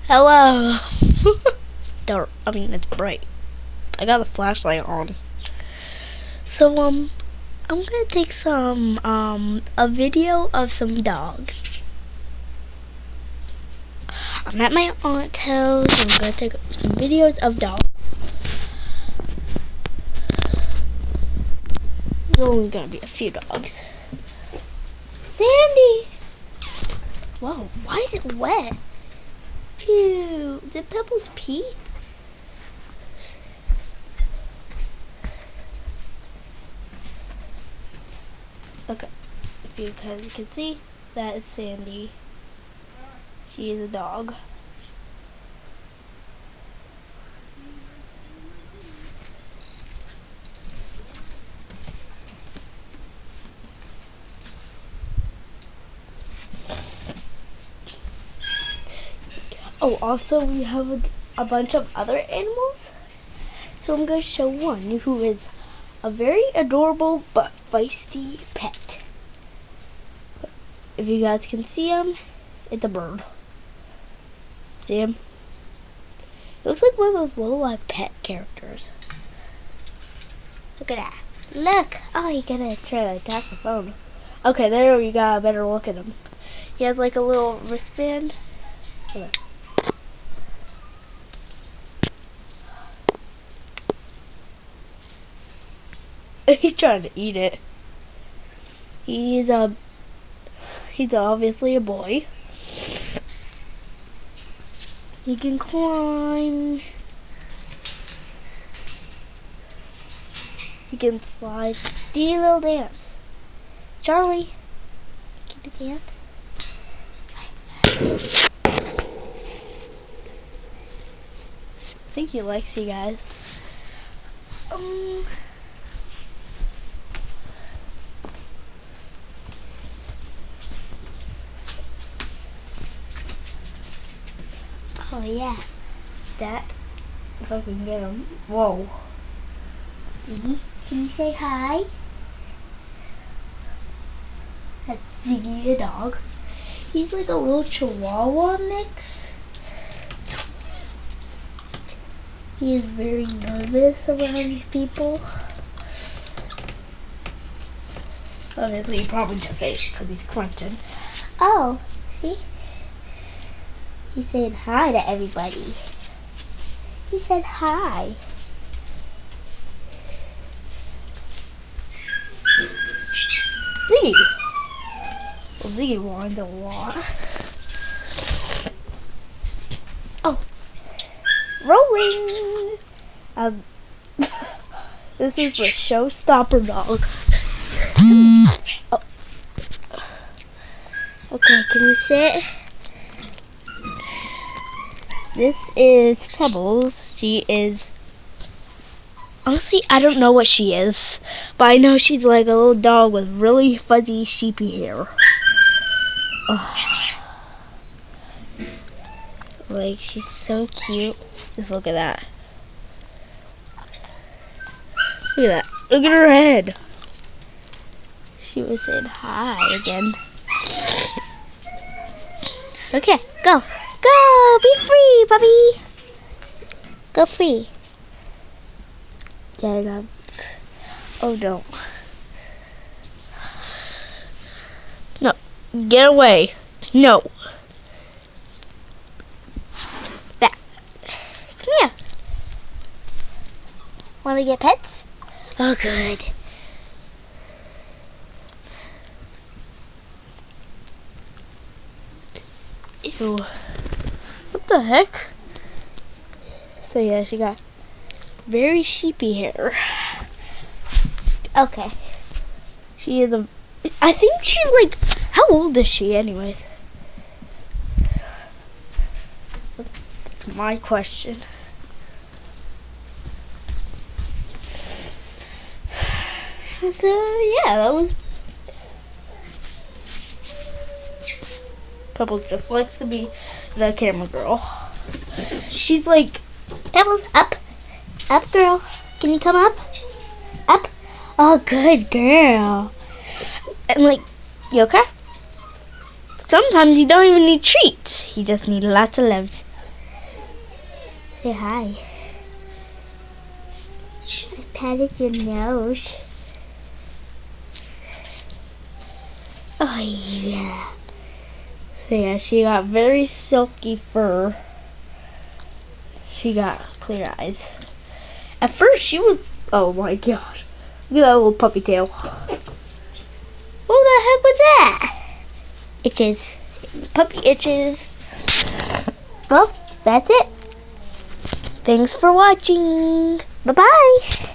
Hello. It's dark. I mean, it's bright. I got the flashlight on. So, I'm gonna take a video of some dogs. I'm at my aunt's house. I'm gonna take some videos of dogs. There's only gonna be a few dogs. Sandy! Whoa, why is it wet? Ew, did Pebbles pee? Okay, if you guys can see, that is Sandy. She is a dog. Oh, also we have a bunch of other animals. So I'm going to show one who is a very adorable but feisty pet. If you guys can see him, it's a bird. See him? It looks like one of those low-life pet characters. Look at that. Look! Oh, he's gonna try to attack the phone. Okay, there we got a better look at him. He has like a little wristband. Okay. He's trying to eat it. He's obviously a boy. He can climb. He can slide. Do your little dance. Charlie, can you dance? I think he likes you guys. Oh yeah, that, if I can get him. Whoa. Ziggy, can you say hi? That's Ziggy the dog. He's like a little Chihuahua mix. He is very nervous around people. Obviously, he probably just ate because he's crunching. Oh, see? He's saying hi to everybody. He said hi. Ziggy. Well, Ziggy whines a lot. Oh. Rolling. This is the showstopper dog. Oh. Okay, can you sit? This is Pebbles. She is, honestly, I don't know what she is, but I know she's like a little dog with really fuzzy, sheepy hair. Oh. Like, she's so cute. Just look at that. Look at that. Look at her head. She was saying hi again. Okay, go. Go! Be free, puppy! Go free. There you go. Oh, don't. No. Get away. No. Back. Come here. Want to get pets? Oh, good. Ew. What the heck? So yeah, she got very sheepy hair. Okay. She is I think she's like, how old is she anyways? That's my question. So yeah, that was Pebbles just likes to be the camera girl. She's like, Pebbles, up. Up, girl. Can you come up? Up. Oh, good girl. And like, you okay? Sometimes you don't even need treats. You just need lots of loves. Say hi. I patted your nose. Oh yeah. So yeah, she got very silky fur. She got clear eyes. At first she was, oh my gosh. Look at that little puppy tail. What the heck was that? Itches. Puppy itches. Well, that's it. Thanks for watching. Bye-bye.